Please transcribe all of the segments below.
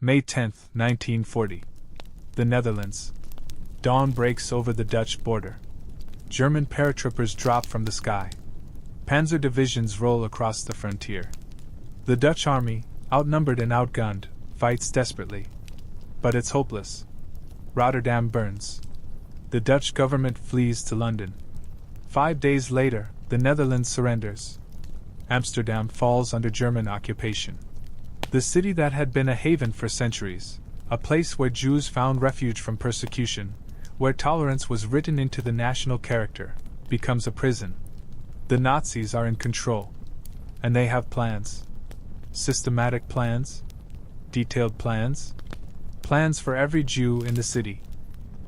May 10, 1940. The Netherlands. Dawn breaks over the Dutch border. German paratroopers drop from the sky. Panzer divisions roll across the frontier. The Dutch army, outnumbered and outgunned, fights desperately. But it's hopeless. Rotterdam burns. The Dutch government flees to London. 5 days later, the Netherlands surrenders. Amsterdam falls under German occupation. The city that had been a haven for centuries, a place where Jews found refuge from persecution, where tolerance was written into the national character, becomes a prison. The Nazis are in control. And they have plans. Systematic plans? Detailed plans? Plans for every Jew in the city.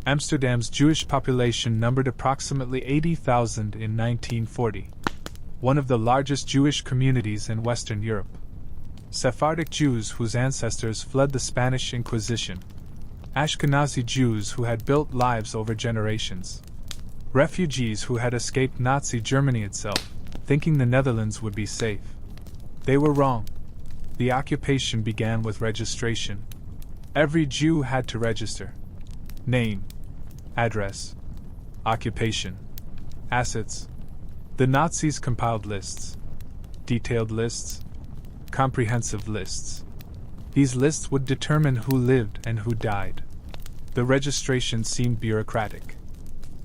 Amsterdam's Jewish population numbered approximately 80,000 in 1940, one of the largest Jewish communities in Western Europe. Sephardic Jews whose ancestors fled the Spanish Inquisition. Ashkenazi Jews who had built lives over generations. Refugees who had escaped Nazi Germany itself, thinking the Netherlands would be safe. They were wrong. The occupation began with registration. Every Jew had to register. Name, address, occupation, assets. The Nazis compiled lists. Detailed lists. Comprehensive lists. These lists would determine who lived and who died. The registration seemed bureaucratic.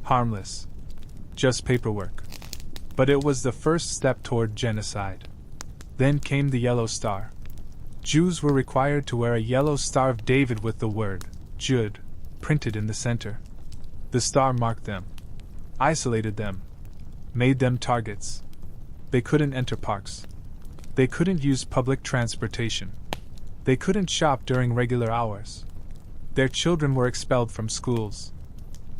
Harmless. Just paperwork. But it was the first step toward genocide. Then came the Yellow Star. Jews were required to wear a yellow Star of David with the word, Jud, printed in the center. The star marked them. Isolated them. Made them targets. They couldn't enter parks. They couldn't use public transportation. They couldn't shop during regular hours. Their children were expelled from schools.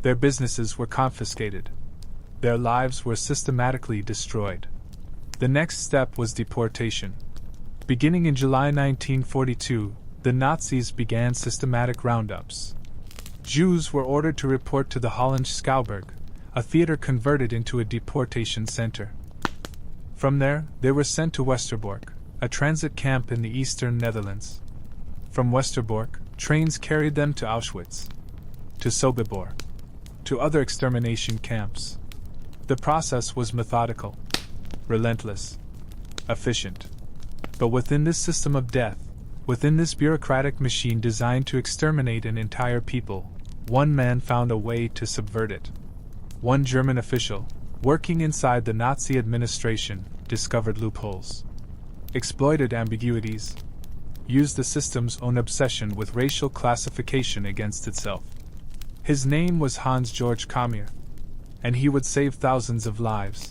Their businesses were confiscated. Their lives were systematically destroyed. The next step was deportation. Beginning in July 1942, the Nazis began systematic roundups. Jews were ordered to report to the Holland Schouwburg, a theater converted into a deportation center. From there, they were sent to Westerbork, a transit camp in the eastern Netherlands. From Westerbork, trains carried them to Auschwitz, to Sobibor, to other extermination camps. The process was methodical, relentless, efficient. But within this system of death, within this bureaucratic machine designed to exterminate an entire people, one man found a way to subvert it. One German official, working inside the Nazi administration, discovered loopholes, exploited ambiguities, used the system's own obsession with racial classification against itself. His name was Hans-Georg Calmeyer, and he would save thousands of lives.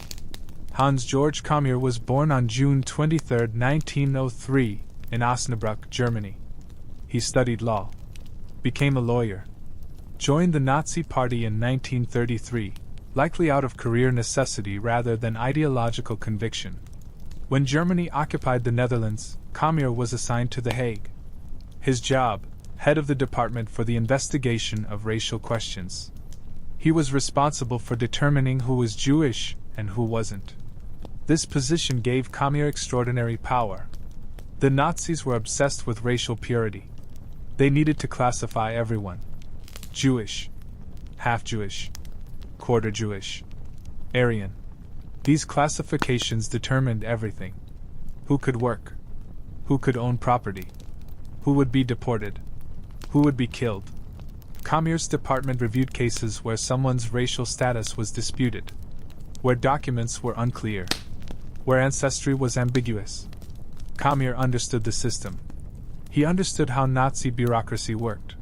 Hans-Georg Calmeyer was born on June 23, 1903, in Osnabrück, Germany. He studied law, became a lawyer, joined the Nazi Party in 1933, likely out of career necessity rather than ideological conviction. When Germany occupied the Netherlands, Calmeyer was assigned to The Hague. His job, head of the Department for the Investigation of Racial Questions. He was responsible for determining who was Jewish and who wasn't. This position gave Calmeyer extraordinary power. The Nazis were obsessed with racial purity. They needed to classify everyone. Jewish, half-Jewish, quarter-Jewish, Aryan. These classifications determined everything. Who could work? Who could own property? Who would be deported? Who would be killed? Calmeyer's department reviewed cases where someone's racial status was disputed, where documents were unclear, where ancestry was ambiguous. Calmeyer understood the system. He understood how Nazi bureaucracy worked,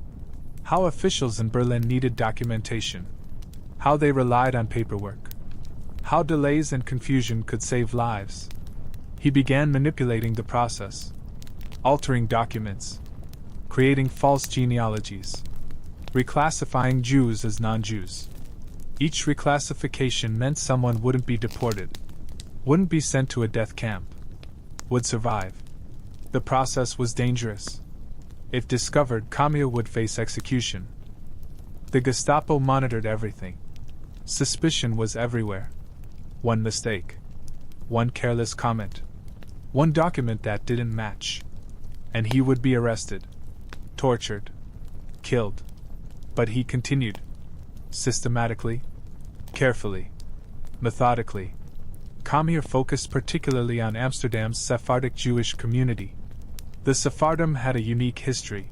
how officials in Berlin needed documentation, how they relied on paperwork, how delays and confusion could save lives. He began manipulating the process, altering documents, creating false genealogies, reclassifying Jews as non-Jews. Each reclassification meant someone wouldn't be deported, wouldn't be sent to a death camp, would survive. The process was dangerous. If discovered, Calmeyer would face execution. The Gestapo monitored everything. Suspicion was everywhere. One mistake, one careless comment, one document that didn't match, and he would be arrested, tortured, killed. But he continued. Systematically, carefully, methodically. Calmeyer focused particularly on Amsterdam's Sephardic Jewish community. The Sephardim had a unique history.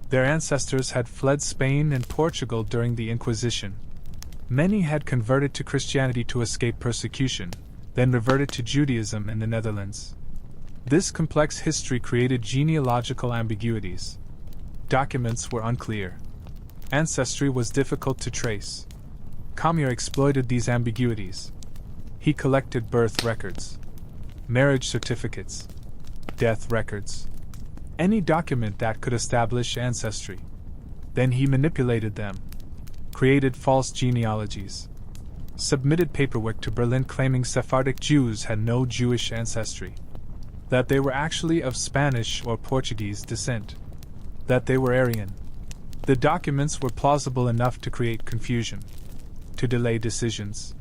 Their ancestors had fled Spain and Portugal during the Inquisition. Many had converted to Christianity to escape persecution, then reverted to Judaism in the Netherlands. This complex history created genealogical ambiguities. Documents were unclear. Ancestry was difficult to trace. Calmeyer exploited these ambiguities. He collected birth records, marriage certificates, death records, any document that could establish ancestry. Then he manipulated them, created false genealogies, submitted paperwork to Berlin claiming Sephardic Jews had no Jewish ancestry, that they were actually of Spanish or Portuguese descent, that they were Aryan. The documents were plausible enough to create confusion, to delay decisions,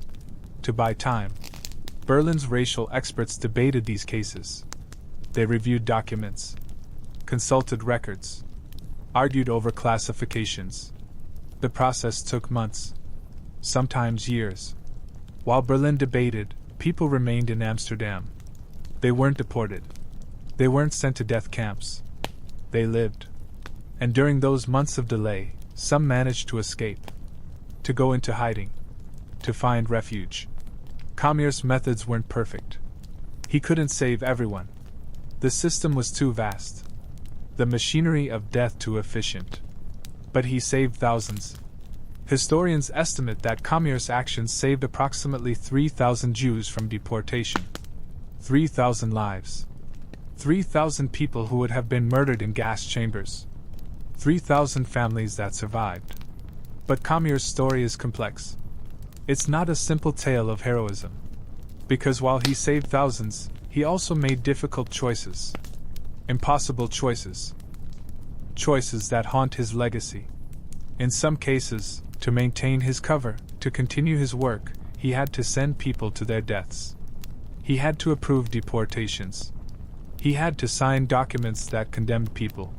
to buy time. Berlin's racial experts debated these cases. They reviewed documents, consulted records, argued over classifications. The process took months, sometimes years. While Berlin debated, people remained in Amsterdam. They weren't deported. They weren't sent to death camps. They lived. And during those months of delay, some managed to escape, to go into hiding, to find refuge. Calmeyer's methods weren't perfect. He couldn't save everyone. The system was too vast. The machinery of death too efficient. But he saved thousands. Historians estimate that Calmeyer's actions saved approximately 3,000 Jews from deportation. 3,000 lives. 3,000 people who would have been murdered in gas chambers. 3,000 families that survived. But Calmeyer's story is complex. It's not a simple tale of heroism. Because while he saved thousands, he also made difficult choices. Impossible choices. Choices that haunt his legacy. In some cases, to maintain his cover, to continue his work, he had to send people to their deaths. He had to approve deportations. He had to sign documents that condemned people.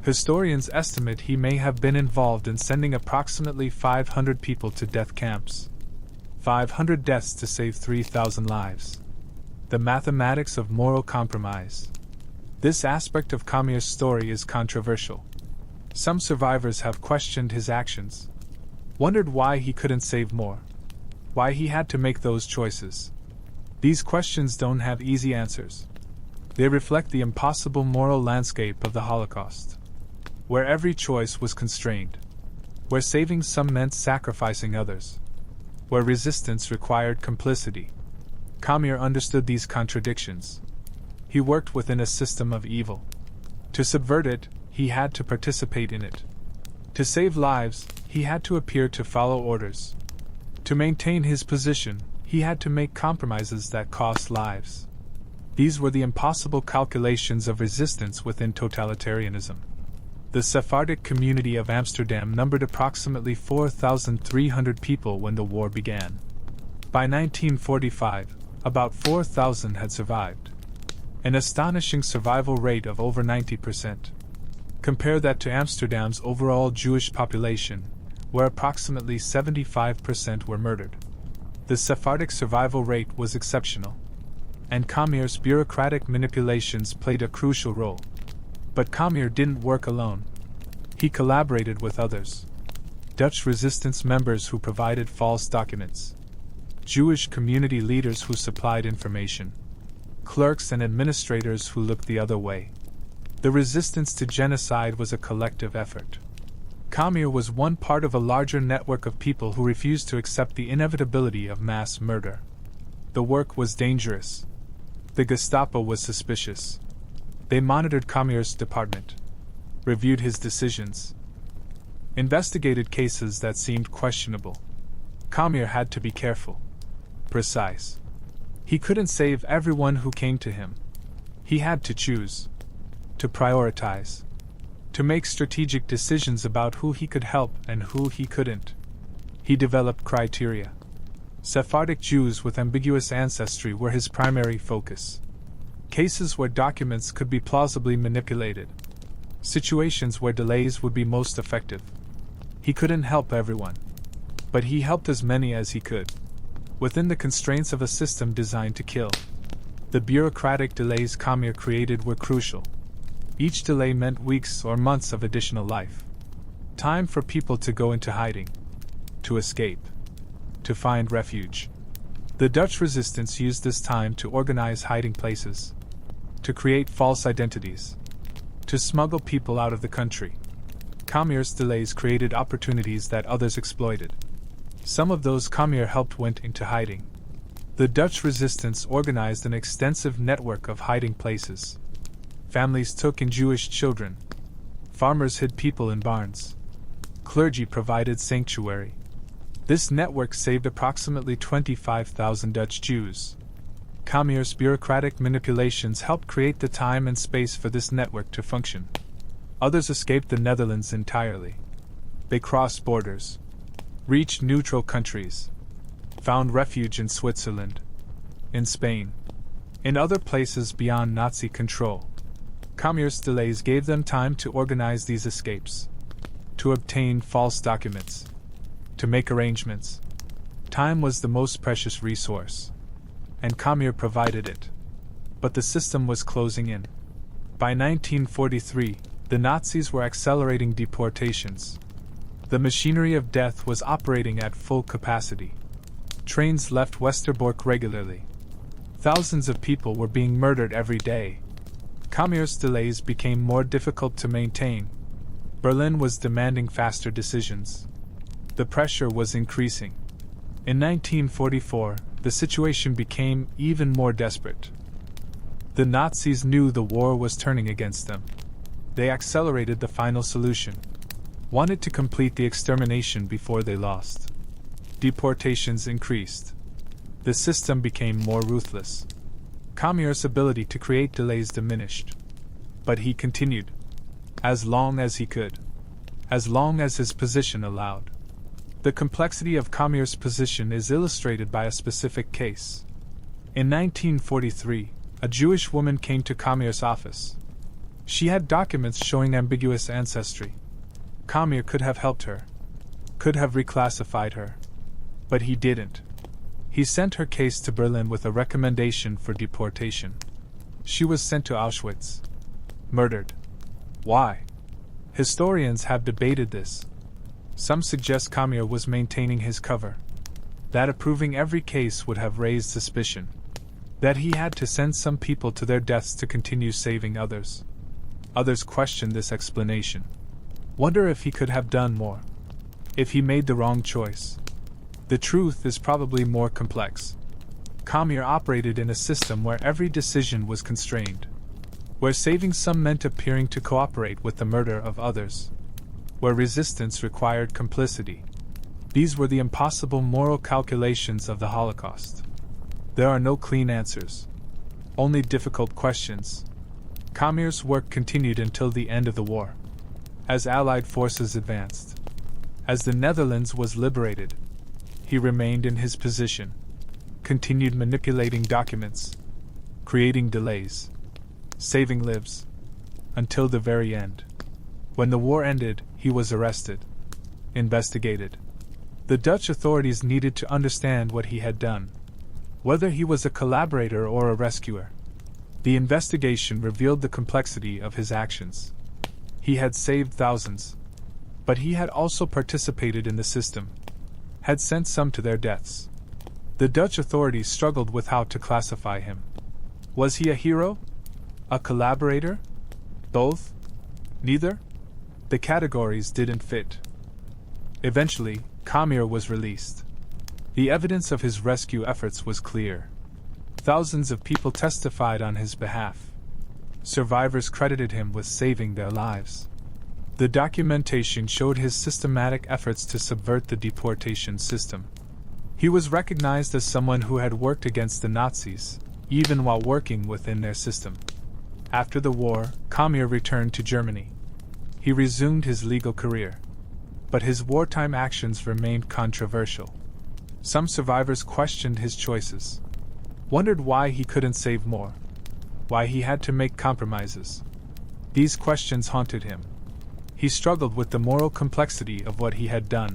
Historians estimate he may have been involved in sending approximately 500 people to death camps. 500 deaths to save 3,000 lives. The mathematics of moral compromise. This aspect of Calmeyer's story is controversial. Some survivors have questioned his actions, wondered why he couldn't save more, why he had to make those choices. These questions don't have easy answers. They reflect the impossible moral landscape of the Holocaust, where every choice was constrained, where saving some meant sacrificing others, where resistance required complicity. Calmeyer understood these contradictions. He worked within a system of evil. To subvert it, he had to participate in it. To save lives, he had to appear to follow orders. To maintain his position, he had to make compromises that cost lives. These were the impossible calculations of resistance within totalitarianism. The Sephardic community of Amsterdam numbered approximately 4,300 people when the war began. By 1945, about 4,000 had survived. An astonishing survival rate of over 90%. Compare that to Amsterdam's overall Jewish population, where approximately 75% were murdered. The Sephardic survival rate was exceptional. And Calmeyer's bureaucratic manipulations played a crucial role. But Calmeyer didn't work alone. He collaborated with others. Dutch resistance members who provided false documents. Jewish community leaders who supplied information. Clerks and administrators who looked the other way. The resistance to genocide was a collective effort. Calmeyer was one part of a larger network of people who refused to accept the inevitability of mass murder. The work was dangerous. The Gestapo was suspicious. They monitored Calmeyer's department, reviewed his decisions, investigated cases that seemed questionable. Calmeyer had to be careful, precise. He couldn't save everyone who came to him. He had to choose, to prioritize, to make strategic decisions about who he could help and who he couldn't. He developed criteria. Sephardic Jews with ambiguous ancestry were his primary focus. Cases where documents could be plausibly manipulated. situations where delays would be most effective. He couldn't help everyone, but he helped as many as he could, within the constraints of a system designed to kill. The bureaucratic delays Calmeyer created were crucial. Each delay meant weeks or months of additional life. Time for people to go into hiding, to escape, to find refuge. The Dutch resistance used this time to organize hiding places, to create false identities, to smuggle people out of the country. Calmeyer's delays created opportunities that others exploited. Some of those Calmeyer helped went into hiding. The Dutch resistance organized an extensive network of hiding places. Families took in Jewish children. Farmers hid people in barns. Clergy provided sanctuary. This network saved approximately 25,000 Dutch Jews. Calmeyer's bureaucratic manipulations helped create the time and space for this network to function. Others escaped the Netherlands entirely. They crossed borders, reached neutral countries, found refuge in Switzerland, in Spain, in other places beyond Nazi control. Calmeyer's delays gave them time to organize these escapes, to obtain false documents, to make arrangements. Time was the most precious resource, and Calmeyer provided it. But the system was closing in. By 1943, the Nazis were accelerating deportations. The machinery of death was operating at full capacity. Trains left Westerbork regularly. Thousands of people were being murdered every day. Calmeyer's delays became more difficult to maintain. Berlin was demanding faster decisions. The pressure was increasing. In 1944, the situation became even more desperate. The Nazis knew the war was turning against them. They accelerated the final solution, wanted to complete the extermination before they lost. Deportations increased. The system became more ruthless. Calmeyer's ability to create delays diminished. But he continued, as long as he could, as long as his position allowed. The complexity of Calmeyer's position is illustrated by a specific case. In 1943, a Jewish woman came to Calmeyer's office. She had documents showing ambiguous ancestry. Calmeyer could have helped her, could have reclassified her, but he didn't. He sent her case to Berlin with a recommendation for deportation. She was sent to Auschwitz, murdered. Why? Historians have debated this. Some suggest Calmeyer was maintaining his cover, that approving every case would have raised suspicion, that he had to send some people to their deaths to continue saving others. Others question this explanation. Wonder if he could have done more, if he made the wrong choice. The truth is probably more complex. Calmeyer operated in a system where every decision was constrained, where saving some meant appearing to cooperate with the murder of others, where resistance required complicity. These were the impossible moral calculations of the Holocaust. There are no clean answers, only difficult questions. Calmeyer's work continued until the end of the war. As Allied forces advanced, as the Netherlands was liberated, he remained in his position, continued manipulating documents, creating delays, saving lives, until the very end. When the war ended, he was arrested, investigated. The Dutch authorities needed to understand what he had done, whether he was a collaborator or a rescuer. The investigation revealed the complexity of his actions. He had saved thousands, but he had also participated in the system, had sent some to their deaths. The Dutch authorities struggled with how to classify him. Was he a hero? A collaborator? Both? Neither? The categories didn't fit. Eventually, Calmeyer was released. The evidence of his rescue efforts was clear. Thousands of people testified on his behalf. Survivors credited him with saving their lives. The documentation showed his systematic efforts to subvert the deportation system. He was recognized as someone who had worked against the Nazis, even while working within their system. After the war, Calmeyer returned to Germany. He resumed his legal career. But his wartime actions remained controversial. Some survivors questioned his choices, wondered why he couldn't save more, why he had to make compromises. These questions haunted him. He struggled with the moral complexity of what he had done.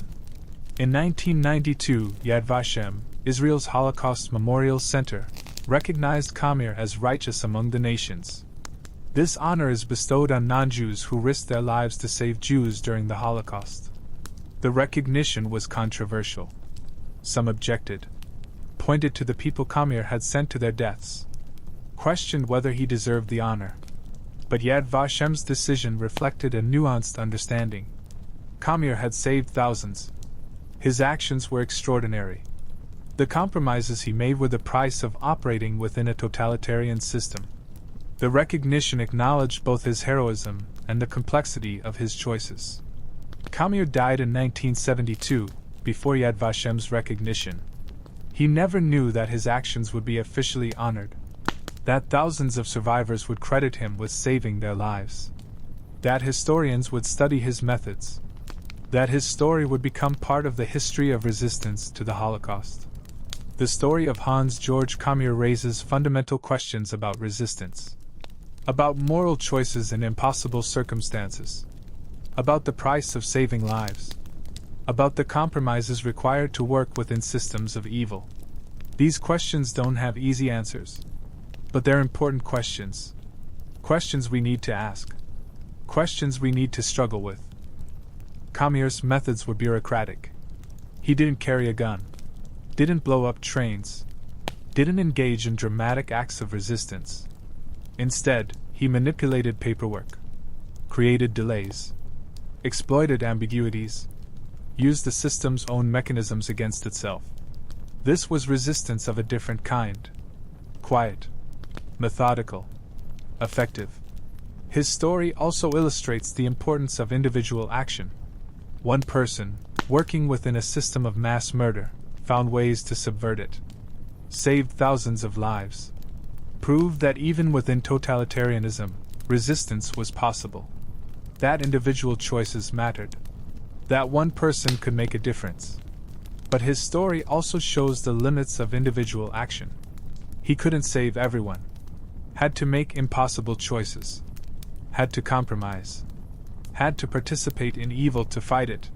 In 1992, Yad Vashem, Israel's Holocaust Memorial Center, recognized Calmeyer as righteous among the nations. This honor is bestowed on non-Jews who risked their lives to save Jews during the Holocaust. The recognition was controversial. Some objected, pointed to the people Calmeyer had sent to their deaths, questioned whether he deserved the honor. But Yad Vashem's decision reflected a nuanced understanding. Calmeyer had saved thousands. His actions were extraordinary. The compromises he made were the price of operating within a totalitarian system. The recognition acknowledged both his heroism and the complexity of his choices. Calmeyer died in 1972, before Yad Vashem's recognition. He never knew that his actions would be officially honored, that thousands of survivors would credit him with saving their lives, that historians would study his methods, that his story would become part of the history of resistance to the Holocaust. The story of Hans-Georg Calmeyer raises fundamental questions about resistance, about moral choices in impossible circumstances, about the price of saving lives, about the compromises required to work within systems of evil. These questions don't have easy answers, but they're important questions. Questions we need to ask. Questions we need to struggle with. Calmeyer's methods were bureaucratic. He didn't carry a gun, didn't blow up trains, didn't engage in dramatic acts of resistance. Instead, he manipulated paperwork, created delays, exploited ambiguities, used the system's own mechanisms against itself. This was resistance of a different kind. Quiet, methodical, effective. His story also illustrates the importance of individual action. One person, working within a system of mass murder, found ways to subvert it, saved thousands of lives, proved that even within totalitarianism, resistance was possible. That individual choices mattered. That one person could make a difference. But his story also shows the limits of individual action. He couldn't save everyone. Had to make impossible choices. Had to compromise. Had to participate in evil to fight it.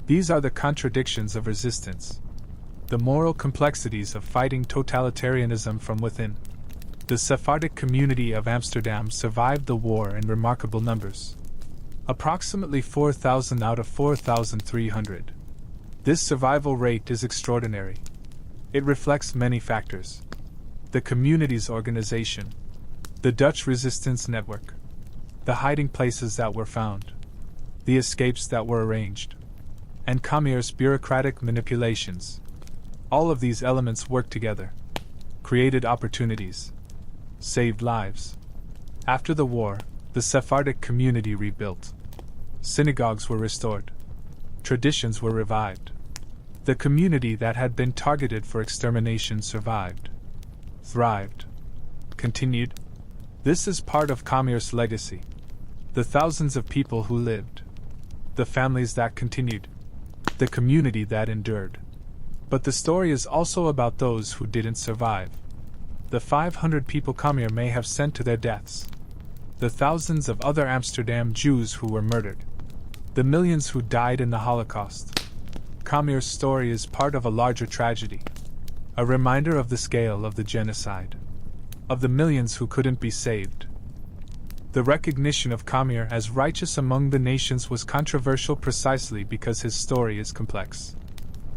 These are the contradictions of resistance. The moral complexities of fighting totalitarianism from within. The Sephardic community of Amsterdam survived the war in remarkable numbers. Approximately 4,000 out of 4,300. This survival rate is extraordinary. It reflects many factors. The community's organization, the Dutch resistance network, the hiding places that were found, the escapes that were arranged, and Calmeyer's bureaucratic manipulations. All of these elements worked together, created opportunities, saved lives. After the war, the Sephardic community rebuilt. Synagogues were restored. Traditions were revived. The community that had been targeted for extermination survived, thrived, continued. This is part of Calmeyer's legacy. The thousands of people who lived, the families that continued, the community that endured. But the story is also about those who didn't survive. The 500 people Calmeyer may have sent to their deaths. The thousands of other Amsterdam Jews who were murdered. The millions who died in the Holocaust. Calmeyer's story is part of a larger tragedy. A reminder of the scale of the genocide. Of the millions who couldn't be saved. The recognition of Calmeyer as righteous among the nations was controversial precisely because his story is complex.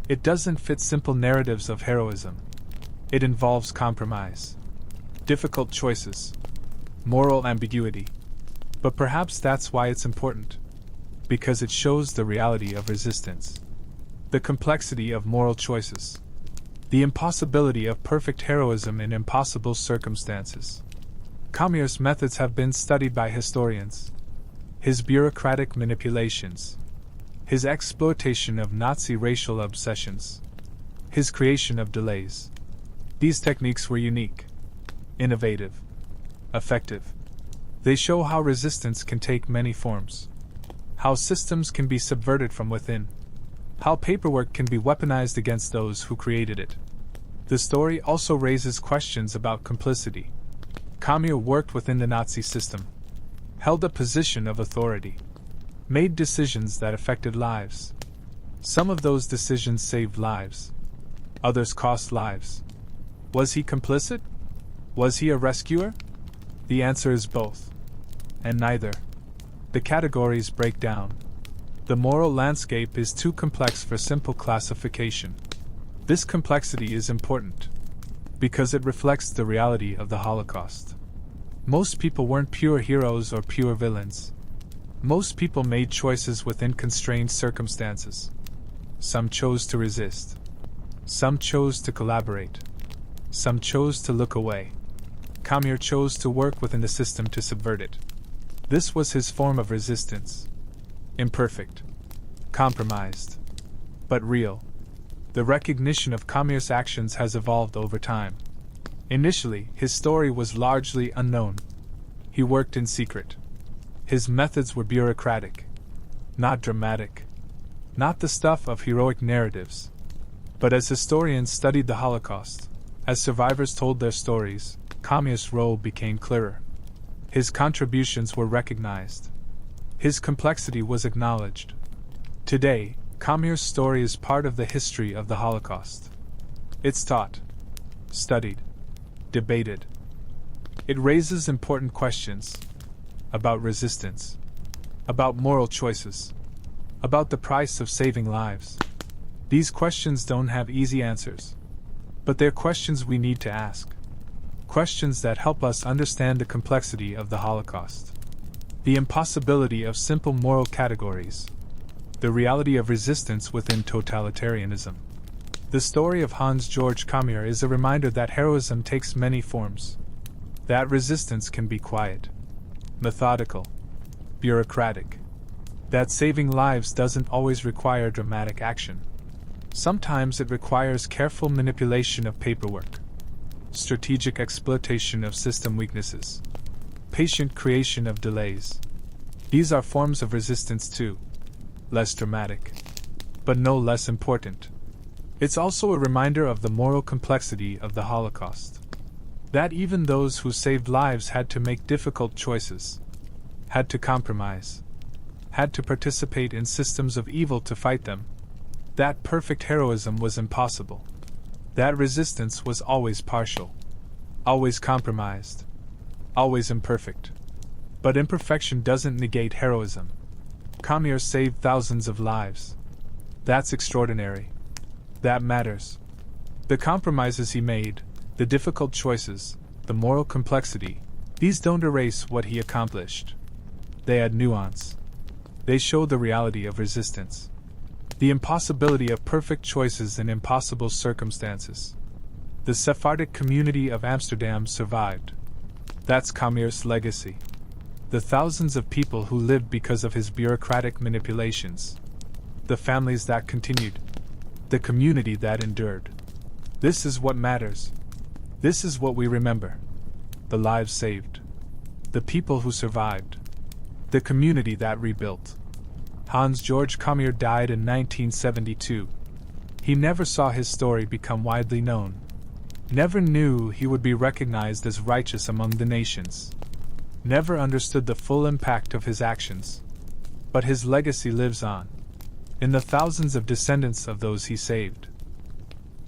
It doesn't fit simple narratives of heroism. It involves compromise, difficult choices, moral ambiguity. But perhaps that's why it's important. Because it shows the reality of resistance. The complexity of moral choices. The impossibility of perfect heroism in impossible circumstances. Calmeyer's methods have been studied by historians. His bureaucratic manipulations. His exploitation of Nazi racial obsessions. His creation of delays. These techniques were unique, innovative, effective. They show how resistance can take many forms. How systems can be subverted from within. How paperwork can be weaponized against those who created it. The story also raises questions about complicity. Calmeyer worked within the Nazi system. held a position of authority, made decisions that affected lives. Some of those decisions saved lives. Others cost lives. Was he complicit? Was he a rescuer? The answer is both. And neither. The categories break down. The moral landscape is too complex for simple classification. This complexity is important because it reflects the reality of the Holocaust. Most people weren't pure heroes or pure villains. Most people made choices within constrained circumstances. Some chose to resist. Some chose to collaborate. Some chose to look away. Calmeyer chose to work within the system to subvert it. This was his form of resistance. Imperfect. Compromised. But real. The recognition of Calmeyer's actions has evolved over time. Initially, his story was largely unknown. He worked in secret. His methods were bureaucratic, not dramatic, not the stuff of heroic narratives. But as historians studied the Holocaust, as survivors told their stories, Calmeyer's role became clearer. His contributions were recognized. His complexity was acknowledged. Today, Calmeyer's story is part of the history of the Holocaust. It's taught, studied, debated. It raises important questions about resistance, about moral choices, about the price of saving lives. These questions don't have easy answers, but they're questions we need to ask. Questions that help us understand the complexity of the Holocaust, the impossibility of simple moral categories, the reality of resistance within totalitarianism. The story of Hans-Georg Calmeyer is a reminder that heroism takes many forms, that resistance can be quiet, methodical, bureaucratic, that saving lives doesn't always require dramatic action. Sometimes it requires careful manipulation of paperwork, strategic exploitation of system weaknesses, patient creation of delays. These are forms of resistance too, less dramatic, but no less important. It's also a reminder of the moral complexity of the Holocaust. That even those who saved lives had to make difficult choices, had to compromise, had to participate in systems of evil to fight them. That perfect heroism was impossible. That resistance was always partial, always compromised, always imperfect. But imperfection doesn't negate heroism. Calmeyer saved thousands of lives. That's extraordinary. That matters. The compromises he made, the difficult choices, the moral complexity, these don't erase what he accomplished. They add nuance. They show the reality of resistance, the impossibility of perfect choices in impossible circumstances. The Sephardic community of Amsterdam survived. That's Calmeyer's legacy. The thousands of people who lived because of his bureaucratic manipulations. The families that continued. The community that endured. This is what matters. This is what we remember. The lives saved. The people who survived. The community that rebuilt. Hans-Georg Calmeyer died in 1972. He never saw his story become widely known. Never knew he would be recognized as righteous among the nations. Never understood the full impact of his actions. But his legacy lives on, in the thousands of descendants of those he saved,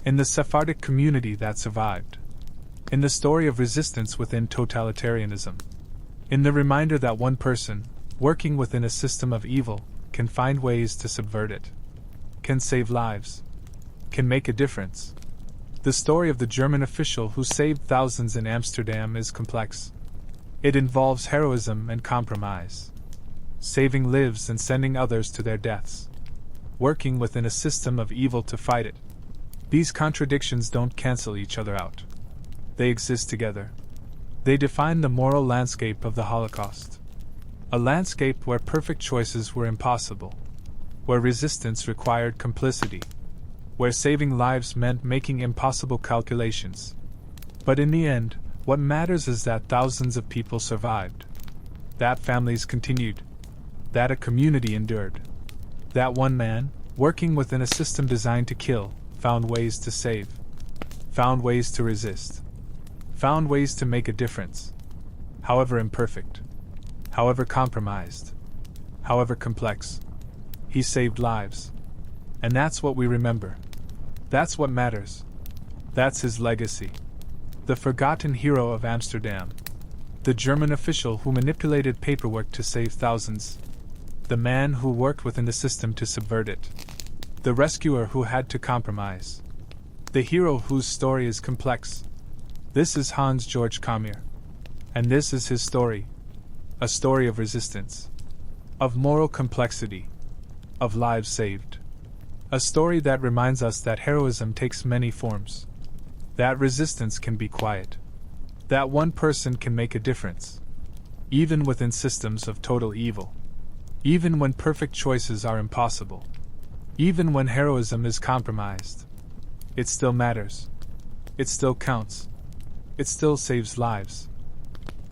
in the Sephardic community that survived, in the story of resistance within totalitarianism, in the reminder that one person, working within a system of evil, can find ways to subvert it, can save lives, can make a difference. The story of the German official who saved thousands in Amsterdam is complex. It involves heroism and compromise, saving lives and sending others to their deaths, working within a system of evil to fight it. These contradictions don't cancel each other out. They exist together. They define the moral landscape of the Holocaust. A landscape where perfect choices were impossible, where resistance required complicity, where saving lives meant making impossible calculations. But in the end, what matters is that thousands of people survived, that families continued, that a community endured, that one man, working within a system designed to kill, found ways to save, found ways to resist, found ways to make a difference, however imperfect, however compromised, however complex, he saved lives. And that's what we remember. That's what matters. That's his legacy. The forgotten hero of Amsterdam. The German official who manipulated paperwork to save thousands. The man who worked within the system to subvert it. The rescuer who had to compromise. The hero whose story is complex. This is Hans-Georg Calmeyer. And this is his story. A story of resistance. Of moral complexity. Of lives saved. A story that reminds us that heroism takes many forms. That resistance can be quiet. That one person can make a difference. Even within systems of total evil. Even when perfect choices are impossible. Even when heroism is compromised. It still matters. It still counts. It still saves lives.